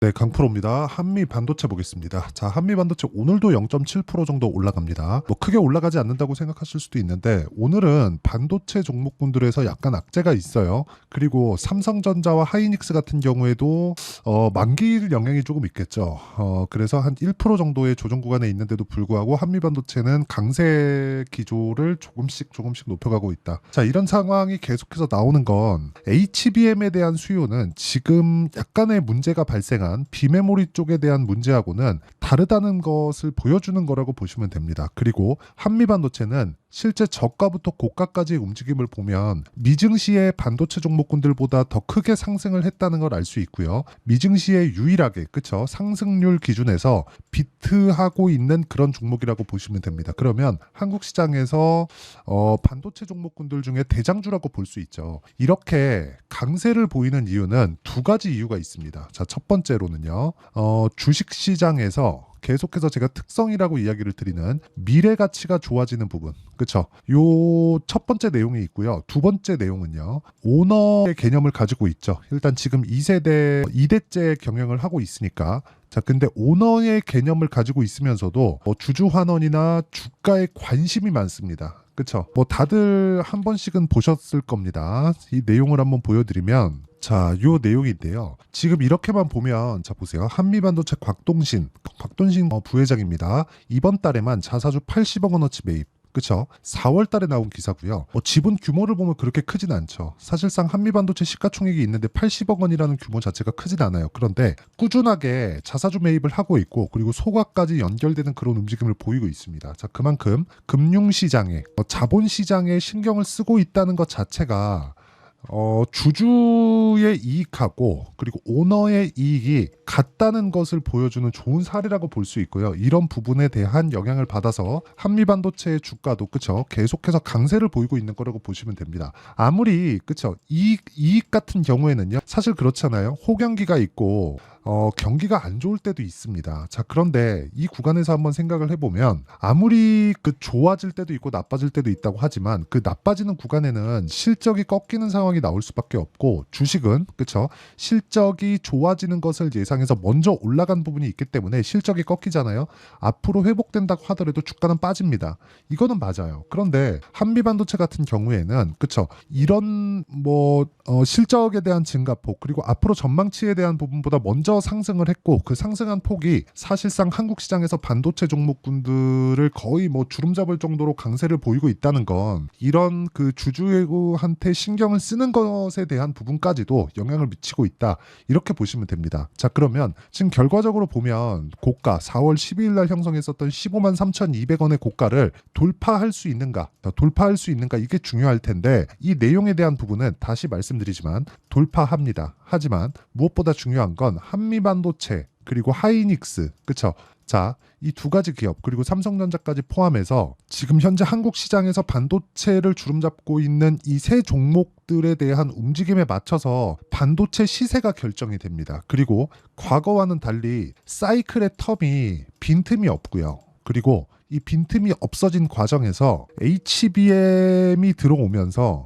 네, 강프로입니다. 한미 반도체 보겠습니다. 자, 한미 반도체 오늘도 0.7% 정도 올라갑니다. 뭐 크게 올라가지 않는다고 생각하실 수도 있는데 오늘은 반도체 종목군들에서 약간 악재가 있어요. 그리고 삼성전자와 하이닉스 같은 경우에도 만기일 영향이 조금 있겠죠. 그래서 한 1% 정도의 조정 구간에 있는데도 불구하고 한미 반도체는 강세 기조를 조금씩 높여가고 있다. 자, 이런 상황이 계속해서 나오는 건 HBM에 대한 수요는 지금 약간의 문제가 발생한 비메모리 쪽에 대한 문제하고는 다르다는 것을 보여주는 거라고 보시면 됩니다. 그리고 한미 반도체는 실제 저가부터 고가까지의 움직임을 보면 미증시의 반도체 종목군들보다 더 크게 상승을 했다는 걸 알 수 있고요. 미증시의 유일하게 그쵸 상승률 기준에서 비트하고 있는 그런 종목이라고 보시면 됩니다. 그러면 한국 시장에서 반도체 종목군들 중에 대장주라고 볼 수 있죠. 이렇게 강세를 보이는 이유는 두 가지 이유가 있습니다. 자, 첫 번째로는요. 주식 시장에서 계속해서 제가 특성이라고 이야기를 드리는 미래 가치가 좋아지는 부분. 그쵸? 요 첫 번째 내용이 있고요. 두 번째 내용은요. 오너의 개념을 가지고 있죠. 일단 지금 2세대, 2대째 경영을 하고 있으니까 자, 근데 오너의 개념을 가지고 있으면서도 주주 환원이나 주가에 관심이 많습니다. 그쵸? 뭐 다들 한 번씩은 보셨을 겁니다. 이 내용을 한번 보여드리면 자, 요 내용인데요. 지금 이렇게만 보면 자 보세요. 한미반도체 곽동신 부회장입니다. 이번 달에만 자사주 80억 원어치 매입. 그쵸? 4월 달에 나온 기사고요. 지분 규모를 보면 그렇게 크진 않죠. 사실상 한미반도체 시가총액이 있는데 80억 원이라는 규모 자체가 크진 않아요. 그런데 꾸준하게 자사주 매입을 하고 있고 그리고 소각까지 연결되는 그런 움직임을 보이고 있습니다. 자, 그만큼 금융시장에 자본시장에 신경을 쓰고 있다는 것 자체가 주주의 이익하고 그리고 오너의 이익이 같다는 것을 보여주는 좋은 사례라고 볼 수 있고요. 이런 부분에 대한 영향을 받아서 한미반도체의 주가도 그쵸 계속해서 강세를 보이고 있는 거라고 보시면 됩니다. 아무리 그쵸 이익 같은 경우에는요 사실 그렇잖아요. 호경기가 있고 경기가 안 좋을 때도 있습니다. 자, 그런데 이 구간에서 한번 생각을 해보면 아무리 그 좋아질 때도 있고 나빠질 때도 있다고 하지만 그 나빠지는 구간에는 실적이 꺾이는 상황이 나올 수밖에 없고 주식은 그쵸 실적이 좋아지는 것을 예상해서 먼저 올라간 부분이 있기 때문에 실적이 꺾이잖아요. 앞으로 회복된다고 하더라도 주가는 빠집니다. 이거는 맞아요. 그런데 한미반도체 같은 경우에는 그쵸 이런 실적에 대한 증가폭 그리고 앞으로 전망치에 대한 부분보다 먼저 상승을 했고 그 상승한 폭이 사실상 한국 시장에서 반도체 종목군들을 거의 주름 잡을 정도로 강세를 보이고 있다는 건 이런 그 주주한테 신경을 쓰는 것에 대한 부분까지도 영향을 미치고 있다. 이렇게 보시면 됩니다. 자, 그러면 지금 결과적으로 보면 고가 4월 12일 날 형성했었던 15만 3,200원의 고가를 돌파할 수 있는가 이게 중요할 텐데 이 내용에 대한 부분은 다시 말씀드리지만 돌파합니다. 하지만 무엇보다 중요한 건 한미반도체 그리고 하이닉스 그쵸? 자, 이 두 가지 기업 그리고 삼성전자까지 포함해서 지금 현재 한국 시장에서 반도체를 주름잡고 있는 이 세 종목들에 대한 움직임에 맞춰서 반도체 시세가 결정이 됩니다. 그리고 과거와는 달리 사이클의 텀이 빈틈이 없고요. 그리고 이 빈틈이 없어진 과정에서 HBM이 들어오면서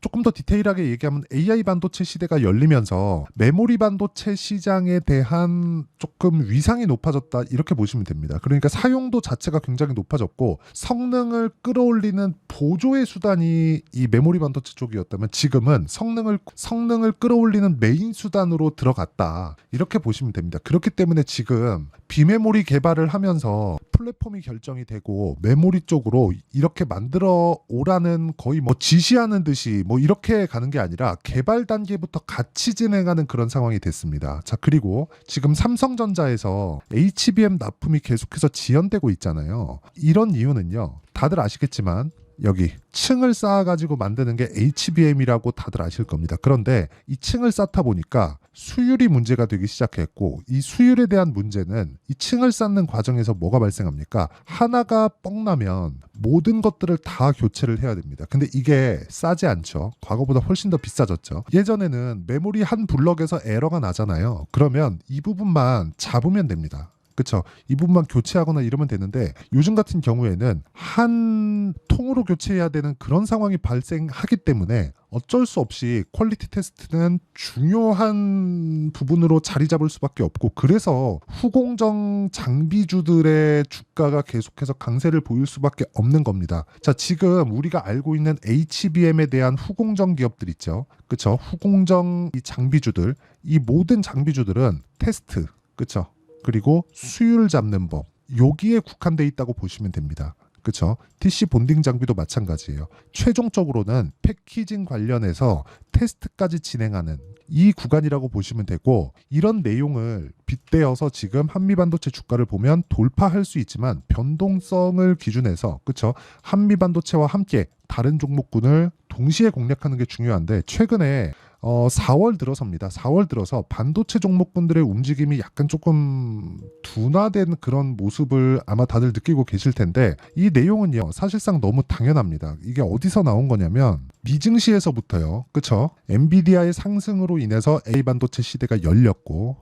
조금 더 디테일하게 얘기하면 AI 반도체 시대가 열리면서 메모리 반도체 시장에 대한 조금 위상이 높아졌다 이렇게 보시면 됩니다. 그러니까 사용도 자체가 굉장히 높아졌고 성능을 끌어올리는 보조의 수단이 이 메모리 반도체 쪽이었다면 지금은 성능을 끌어올리는 메인 수단으로 들어갔다 이렇게 보시면 됩니다. 그렇기 때문에 지금 비메모리 개발을 하면서 플랫폼이 결정이 되고 메모리 쪽으로 이렇게 만들어 오라는 거의 지시하는 듯이 이렇게 가는 게 아니라 개발 단계부터 같이 진행하는 그런 상황이 됐습니다. 자, 그리고 지금 삼성전자에서 HBM 납품이 계속해서 지연되고 있잖아요. 이런 이유는요. 다들 아시겠지만 여기 층을 쌓아가지고 만드는 게 HBM이라고 다들 아실 겁니다. 그런데 이 층을 쌓다 보니까 수율이 문제가 되기 시작했고 이 수율에 대한 문제는 이 층을 쌓는 과정에서 뭐가 발생합니까? 하나가 뻥나면 모든 것들을 다 교체를 해야 됩니다. 근데 이게 싸지 않죠. 과거보다 훨씬 더 비싸졌죠. 예전에는 메모리 한 블럭에서 에러가 나잖아요. 그러면 이 부분만 잡으면 됩니다. 그쵸? 이 부분만 교체하거나 이러면 되는데 요즘 같은 경우에는 한 통으로 교체해야 되는 그런 상황이 발생하기 때문에 어쩔 수 없이 퀄리티 테스트는 중요한 부분으로 자리 잡을 수밖에 없고, 그래서 후공정 장비주들의 주가가 계속해서 강세를 보일 수밖에 없는 겁니다. 자, 지금 우리가 알고 있는 HBM에 대한 후공정 기업들 있죠. 그쵸? 후공정 이 장비주들, 이 모든 장비주들은 테스트, 그쵸? 그리고 수율 잡는 법, 여기에 국한돼 있다고 보시면 됩니다. 그쵸? TC 본딩 장비도 마찬가지예요. 최종적으로는 패키징 관련해서 테스트까지 진행하는 이 구간이라고 보시면 되고, 이런 내용을 빗대어서 지금 한미반도체 주가를 보면 돌파할 수 있지만 변동성을 기준해서, 그쵸? 한미반도체와 함께 다른 종목군을 동시에 공략하는 게 중요한데, 최근에 4월 들어서입니다. 4월 들어서 반도체 종목군들의 움직임이 약간 조금 둔화된 그런 모습을 아마 다들 느끼고 계실 텐데, 이 내용은요 사실상 너무 당연합니다. 이게 어디서 나온 거냐면 미증시에서부터요. 그쵸? 엔비디아의 상승으로 인해서 A 반도체 시대가 열렸고,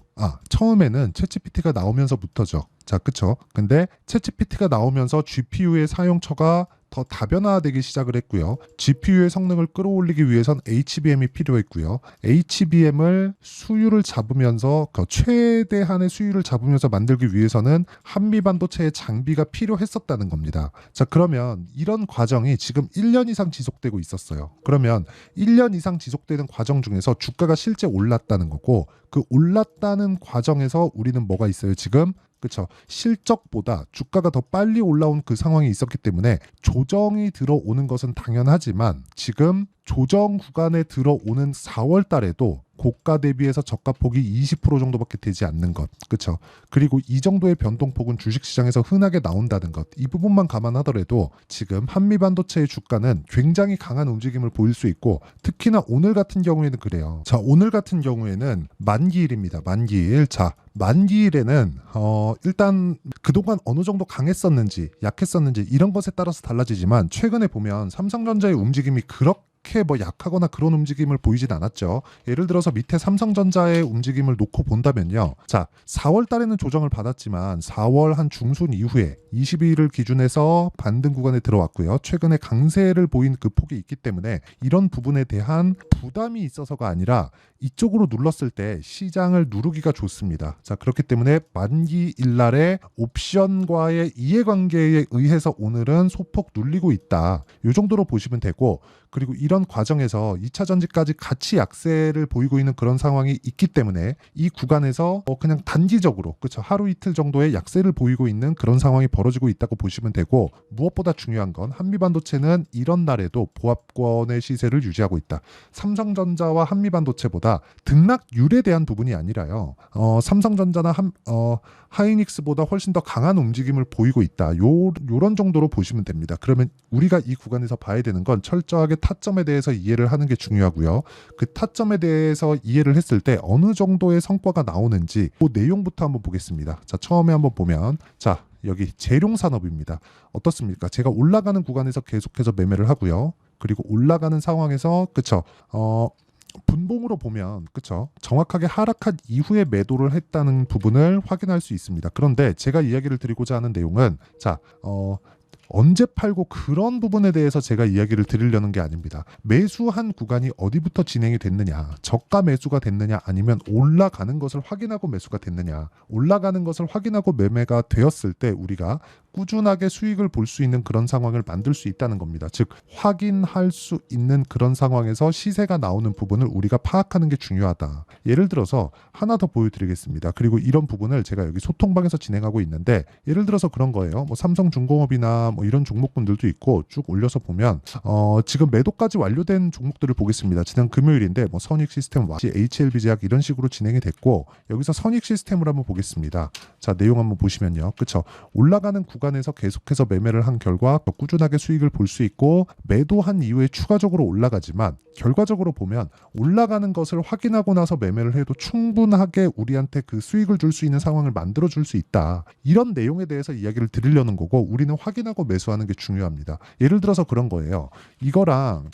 처음에는 챗GPT가 나오면서부터죠. 자, 그쵸? 근데 챗GPT가 나오면서 GPU의 사용처가 더 다변화되기 시작을 했고요. GPU의 성능을 끌어올리기 위해선 HBM이 필요했고요. HBM을 수율을 잡으면서 최대한의 수율을 잡으면서 만들기 위해서는 한미반도체의 장비가 필요했었다는 겁니다. 자, 그러면 이런 과정이 지금 1년 이상 지속되고 있었어요. 그러면 1년 이상 지속되는 과정 중에서 주가가 실제 올랐다는 거고, 그 올랐다는 과정에서 우리는 뭐가 있어요? 지금 그렇죠. 실적보다 주가가 더 빨리 올라온 그 상황이 있었기 때문에 조정이 들어오는 것은 당연하지만, 지금 조정 구간에 들어오는 4월 달에도 고가 대비해서 저가 폭이 20% 정도밖에 되지 않는 것. 그렇죠. 그리고 이 정도의 변동폭은 주식시장에서 흔하게 나온다는 것. 이 부분만 감안하더라도 지금 한미반도체의 주가는 굉장히 강한 움직임을 보일 수 있고, 특히나 오늘 같은 경우에는 그래요. 자, 오늘 같은 경우에는 만기일입니다. 만기일. 자, 만기일에는 일단 그동안 어느 정도 강했었는지 약했었는지 이런 것에 따라서 달라지지만, 최근에 보면 삼성전자의 움직임이 그렇게 약하거나 그런 움직임을 보이진 않았죠. 예를 들어서 밑에 삼성전자의 움직임을 놓고 본다면요. 자, 4월 달에는 조정을 받았지만 4월 한 중순 이후에 22일을 기준해서 반등 구간에 들어왔고요. 최근에 강세를 보인 그 폭이 있기 때문에 이런 부분에 대한 부담이 있어서가 아니라 이쪽으로 눌렀을 때 시장을 누르기가 좋습니다. 자, 그렇기 때문에 만기일 날에 옵션과의 이해관계에 의해서 오늘은 소폭 눌리고 있다. 이 정도로 보시면 되고, 그리고 이런 과정에서 2차 전지까지 같이 약세를 보이고 있는 그런 상황이 있기 때문에 이 구간에서 그냥 단기적으로, 그렇죠, 하루 이틀 정도의 약세를 보이고 있는 그런 상황이 벌어지고 있다고 보시면 되고, 무엇보다 중요한 건 한미반도체는 이런 날에도 보합권의 시세를 유지하고 있다. 삼성전자와 한미반도체보다 등락률에 대한 부분이 아니라요. 삼성전자나 하이닉스보다 훨씬 더 강한 움직임을 보이고 있다. 요런 정도로 보시면 됩니다. 그러면 우리가 이 구간에서 봐야 되는 건 철저하게 타점에 대해서 이해를 하는 게 중요하고요. 그 타점에 대해서 이해를 했을 때 어느 정도의 성과가 나오는지 그 내용부터 한번 보겠습니다. 자, 처음에 한번 보면, 자, 여기 재룡산업입니다. 어떻습니까? 제가 올라가는 구간에서 계속해서 매매를 하고요. 그리고 올라가는 상황에서, 그쵸, 분봉으로 보면, 그쵸, 정확하게 하락한 이후에 매도를 했다는 부분을 확인할 수 있습니다. 그런데 제가 이야기를 드리고자 하는 내용은, 자, 언제 팔고 그런 부분에 대해서 제가 이야기를 드리려는 게 아닙니다. 매수한 구간이 어디부터 진행이 됐느냐, 저가 매수가 됐느냐, 아니면 올라가는 것을 확인하고 매수가 됐느냐. 올라가는 것을 확인하고 매매가 되었을 때 우리가 꾸준하게 수익을 볼 수 있는 그런 상황을 만들 수 있다는 겁니다. 즉, 확인할 수 있는 그런 상황에서 시세가 나오는 부분을 우리가 파악하는 게 중요하다. 예를 들어서 하나 더 보여드리겠습니다. 그리고 이런 부분을 제가 여기 소통방에서 진행하고 있는데, 예를 들어서 그런 거예요. 뭐 삼성중공업이나 뭐 이런 종목군들도 있고 쭉 올려서 보면 지금 매도까지 완료된 종목들을 보겠습니다. 지난 금요일인데 뭐 선익시스템, HLB제약 이런 식으로 진행이 됐고, 여기서 선익시스템을 한번 보겠습니다. 자, 내용 한번 보시면요. 그쵸, 올라가는 구간 구간에서 계속해서 매매를 한 결과 꾸준하게 수익을 볼 수 있고 매도한 이후에 추가적으로 올라가지만 결과적으로 보면 올라가는 것을 확인하고 나서 매매를 해도 충분하게 우리한테 그 수익을 줄 수 있는 상황을 만들어 줄 수 있다. 이런 내용에 대해서 이야기를 드리려는 거고 우리는 확인하고 매수하는 게 중요합니다. 예를 들어서 그런 거예요. 이거랑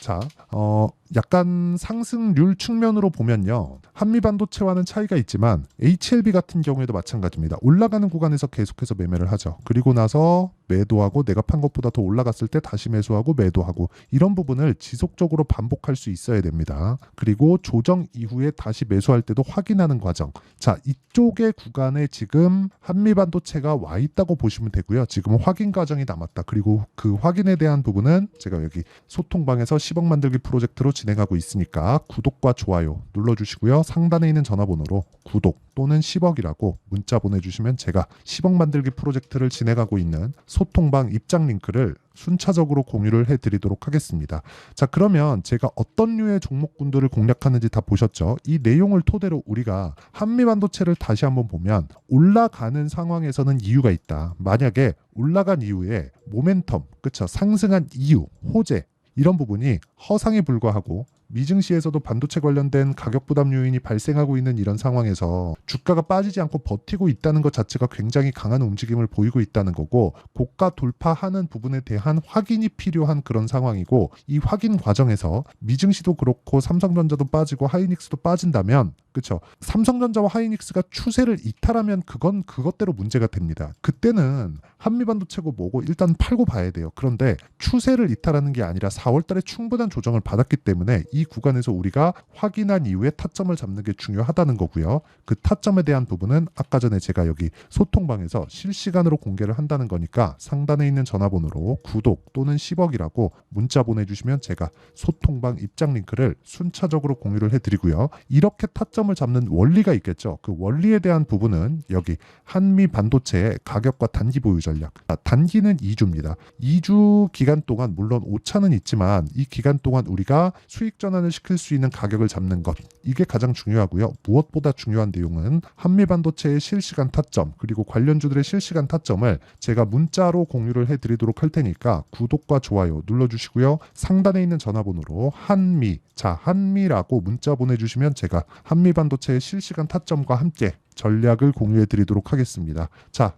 약간 상승률 측면으로 보면요. 한미반도체와는 차이가 있지만 HLB 같은 경우에도 마찬가지입니다. 올라가는 구간에서 계속해서 매매를 하죠. 그리고 나서 매도하고 내가 판 것보다 더 올라갔을 때 다시 매수하고 매도하고 이런 부분을 지속적으로 반복할 수 있어야 됩니다. 그리고 조정 이후에 다시 매수할 때도 확인하는 과정. 자, 이쪽의 구간에 지금 한미반도체가 와 있다고 보시면 되고요. 지금은 확인 과정이 남았다. 그리고 그 확인에 대한 부분은 제가 여기 소통방에서 10억 만들기 프로젝트로 진행하고 있으니까 구독과 좋아요 눌러주시고요. 상단에 있는 전화번호로 구독 또는 10억이라고 문자 보내주시면 제가 10억 만들기 프로젝트를 진행하고 있는 소통방 입장 링크를 순차적으로 공유를 해드리도록 하겠습니다. 자, 그러면 제가 어떤 류의 종목군들을 공략하는지 다 보셨죠? 이 내용을 토대로 우리가 한미반도체를 다시 한번 보면 올라가는 상황에서는 이유가 있다. 만약에 올라간 이후에 모멘텀, 그쵸? 상승한 이유, 호재 이런 부분이 허상에 불과하고 미증시에서도 반도체 관련된 가격 부담 요인이 발생하고 있는 이런 상황에서 주가가 빠지지 않고 버티고 있다는 것 자체가 굉장히 강한 움직임을 보이고 있다는 거고 고가 돌파하는 부분에 대한 확인이 필요한 그런 상황이고 이 확인 과정에서 미증시도 그렇고 삼성전자도 빠지고 하이닉스도 빠진다면 그렇죠. 삼성전자와 하이닉스가 추세를 이탈하면 그건 그것대로 문제가 됩니다. 그때는 한미반도체고 뭐고 일단 팔고 봐야 돼요. 그런데 추세를 이탈하는 게 아니라 4월 달에 충분한 조정을 받았기 때문에 이 구간에서 우리가 확인한 이후에 타점을 잡는 게 중요하다는 거고요. 그 타점에 대한 부분은 아까 전에 제가 여기 소통방에서 실시간으로 공개를 한다는 거니까 상단에 있는 전화번호로 구독 또는 10억이라고 문자 보내주시면 제가 소통방 입장 링크를 순차적으로 공유를 해드리고요. 이렇게 타점을 잡는 원리가 있겠죠. 그 원리에 대한 부분은 여기 한미 반도체의 가격과 단기 보유 전략. 단기는 2주입니다. 2주 기간 동안 물론 오차는 있지만 이 기간 동안 우리가 수익 전환을 시킬 수 있는 가격을 잡는 것. 이게 가장 중요하고요. 무엇보다 중요한 내용은 한미 반도체의 실시간 타점 그리고 관련주들의 실시간 타점을 제가 문자로 공유를 해드리도록 할 테니까 구독과 좋아요 눌러주시고요. 상단에 있는 전화번호로 한미라고 문자 보내주시면 제가 한미 반도체의 실시간 타점과 함께 전략을 공유해 드리도록 하겠습니다. 자,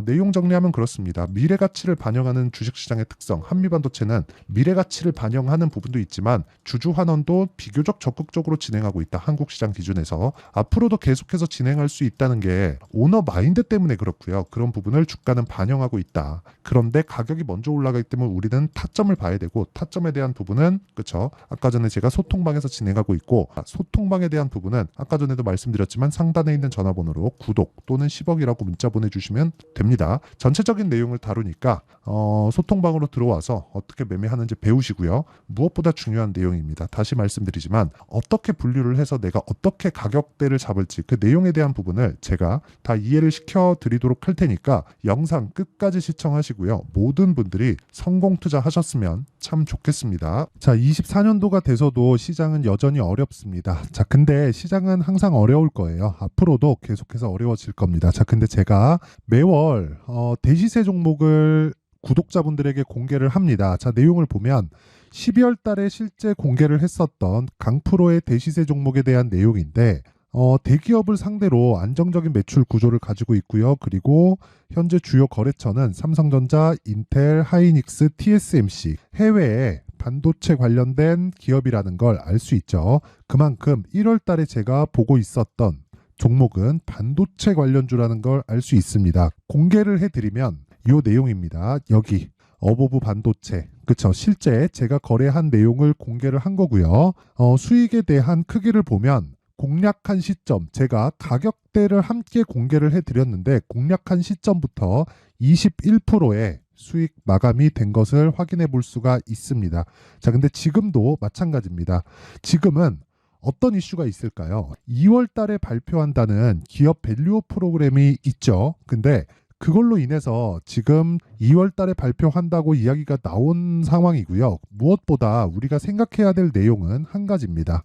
내용 정리하면 그렇습니다. 미래 가치를 반영하는 주식시장의 특성, 한미반도체는 미래 가치를 반영하는 부분도 있지만 주주 환원도 비교적 적극적으로 진행하고 있다. 한국 시장 기준에서 앞으로도 계속해서 진행할 수 있다는 게 오너 마인드 때문에 그렇고요. 그런 부분을 주가는 반영하고 있다. 그런데 가격이 먼저 올라가기 때문에 우리는 타점을 봐야 되고 타점에 대한 부분은 그렇죠. 아까 전에 제가 소통방에서 진행하고 있고 소통방에 대한 부분은 아까 전에도 말씀드렸지만 상단에 있는 전화번호로 구독 또는 10억이라고 문자 보내주시면 됩니다. 전체적인 내용을 다루니까 소통방으로 들어와서 어떻게 매매하는지 배우시고요. 무엇보다 중요한 내용입니다. 다시 말씀드리지만 어떻게 분류를 해서 내가 어떻게 가격대를 잡을지 그 내용에 대한 부분을 제가 다 이해를 시켜드리도록 할 테니까 영상 끝까지 시청하시고요. 모든 분들이 성공 투자하셨으면 참 좋겠습니다. 자, 24년도가 돼서도 시장은 여전히 어렵습니다. 자, 근데 시장은 항상 어려울 거예요. 앞으로도 계속해서 어려워질 겁니다. 자, 근데 제가 매월 대시세 종목을 구독자분들에게 공개를 합니다. 자, 내용을 보면 12월 달에 실제 공개를 했었던 강프로의 대시세 종목에 대한 내용인데 대기업을 상대로 안정적인 매출 구조를 가지고 있고요. 그리고 현재 주요 거래처는 삼성전자, 인텔, 하이닉스, TSMC, 해외에 반도체 관련된 기업이라는 걸 알 수 있죠. 그만큼 1월 달에 제가 보고 있었던 종목은 반도체 관련주라는 걸 알 수 있습니다. 공개를 해드리면 이 내용입니다. 여기 어보브 반도체 그쵸 실제 제가 거래한 내용을 공개를 한 거고요. 수익에 대한 크기를 보면 공략한 시점 제가 가격대를 함께 공개를 해드렸는데 공략한 시점부터 21%의 수익 마감이 된 것을 확인해 볼 수가 있습니다. 자, 근데 지금도 마찬가지입니다. 지금은 어떤 이슈가 있을까요? 2월 달에 발표한다는 기업 밸류업 프로그램이 있죠. 근데 그걸로 인해서 지금 2월 달에 발표한다고 이야기가 나온 상황이고요. 무엇보다 우리가 생각해야 될 내용은 한 가지입니다.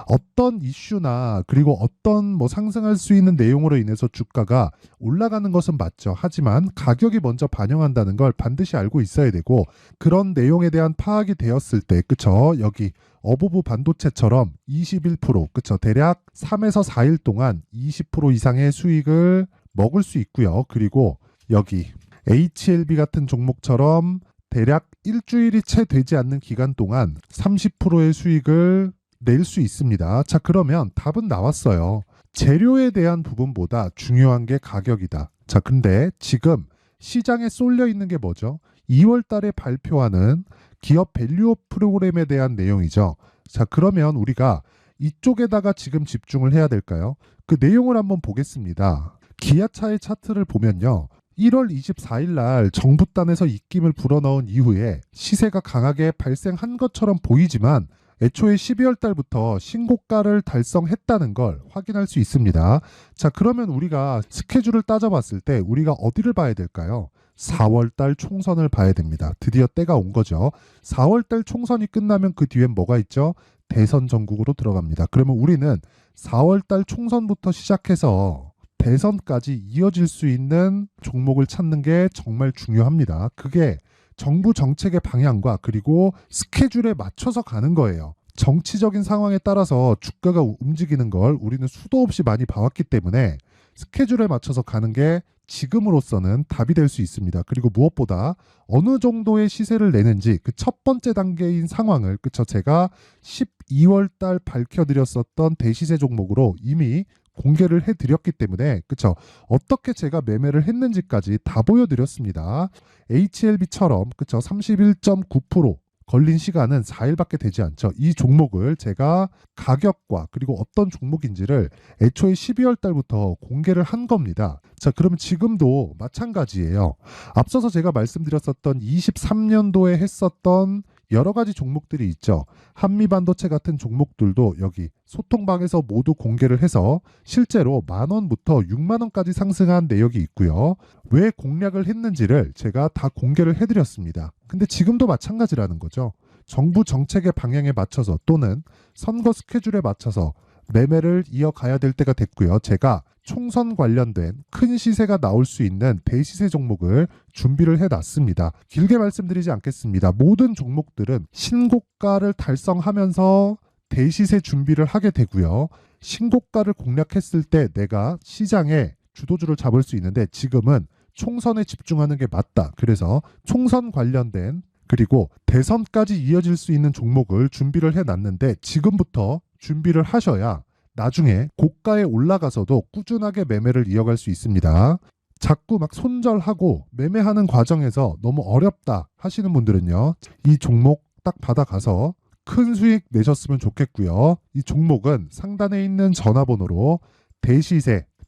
어떤 이슈나 그리고 어떤 뭐 상승할 수 있는 내용으로 인해서 주가가 올라가는 것은 맞죠. 하지만 가격이 먼저 반영한다는 걸 반드시 알고 있어야 되고, 그런 내용에 대한 파악이 되었을 때, 그쵸? 여기 어부부 반도체처럼 21%, 그쵸? 대략 3에서 4일 동안 20% 이상의 수익을 먹을 수 있고요. 그리고 여기 HLB 같은 종목처럼 대략 일주일이 채 되지 않는 기간 동안 30%의 수익을 낼 수 있습니다. 자, 그러면 답은 나왔어요. 재료에 대한 부분보다 중요한 게 가격이다. 자, 근데 지금 시장에 쏠려 있는 게 뭐죠? 2월 달에 발표하는 기업 밸류업 프로그램에 대한 내용이죠. 자, 그러면 우리가 이쪽에다가 지금 집중을 해야 될까요? 그 내용을 한번 보겠습니다. 기아차의 차트를 보면요. 1월 24일 날 정부단에서 입김을 불어넣은 이후에 시세가 강하게 발생한 것처럼 보이지만 애초에 12월 달부터 신고가를 달성했다는 걸 확인할 수 있습니다. 자, 그러면 우리가 스케줄을 따져봤을 때 우리가 어디를 봐야 될까요? 4월 달 총선을 봐야 됩니다. 드디어 때가 온 거죠. 4월 달 총선이 끝나면 그 뒤엔 뭐가 있죠? 대선 전국으로 들어갑니다. 그러면 우리는 4월 달 총선부터 시작해서 대선까지 이어질 수 있는 종목을 찾는 게 정말 중요합니다. 그게 정부 정책의 방향과 그리고 스케줄에 맞춰서 가는 거예요. 정치적인 상황에 따라서 주가가 움직이는 걸 우리는 수도 없이 많이 봐왔기 때문에 스케줄에 맞춰서 가는 게 지금으로서는 답이 될 수 있습니다. 그리고 무엇보다 어느 정도의 시세를 내는지 그 첫 번째 단계인 상황을, 그쵸, 제가 12월 달 밝혀드렸었던 대시세 종목으로 이미 공개를 해드렸기 때문에, 그쵸, 어떻게 제가 매매를 했는지까지 다 보여드렸습니다. HLB처럼, 그쵸, 31.9% 걸린 시간은 4일밖에 되지 않죠. 이 종목을 제가 가격과 그리고 어떤 종목인지를 애초에 12월 달부터 공개를 한 겁니다. 자, 그러면 지금도 마찬가지예요. 앞서서 제가 말씀드렸었던 23년도에 했었던 여러 가지 종목들이 있죠. 한미반도체 같은 종목들도 여기 소통방에서 모두 공개를 해서 실제로 10,000원부터 60,000원까지 상승한 내역이 있고요. 왜 공략을 했는지를 제가 다 공개를 해드렸습니다. 근데 지금도 마찬가지라는 거죠. 정부 정책의 방향에 맞춰서 또는 선거 스케줄에 맞춰서 매매를 이어가야 될 때가 됐고요. 제가 총선 관련된 큰 시세가 나올 수 있는 대시세 종목을 준비를 해놨습니다. 길게 말씀드리지 않겠습니다. 모든 종목들은 신고가를 달성하면서 대시세 준비를 하게 되고요. 신고가를 공략했을 때 내가 시장에 주도주를 잡을 수 있는데 지금은 총선에 집중하는 게 맞다. 그래서 총선 관련된 그리고 대선까지 이어질 수 있는 종목을 준비를 해놨는데 지금부터 준비를 하셔야 나중에 고가에 올라가서도 꾸준하게 매매를 이어갈 수 있습니다. 자꾸 막 손절하고 매매하는 과정에서 너무 어렵다 하시는 분들은요, 이 종목 딱 받아가서 큰 수익 내셨으면 좋겠고요. 이 종목은 상단에 있는 전화번호로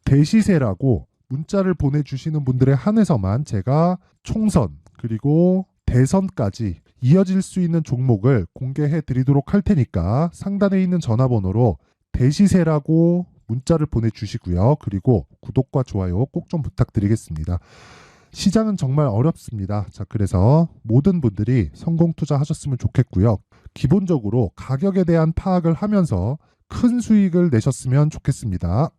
대시세라고 문자를 보내주시는 분들에 한해서만 제가 총선 그리고 대선까지 이어질 수 있는 종목을 공개해 드리도록 할 테니까 상단에 있는 전화번호로 대시세라고 문자를 보내주시고요. 그리고 구독과 좋아요 꼭 좀 부탁드리겠습니다. 시장은 정말 어렵습니다. 자, 그래서 모든 분들이 성공 투자하셨으면 좋겠고요. 기본적으로 가격에 대한 파악을 하면서 큰 수익을 내셨으면 좋겠습니다.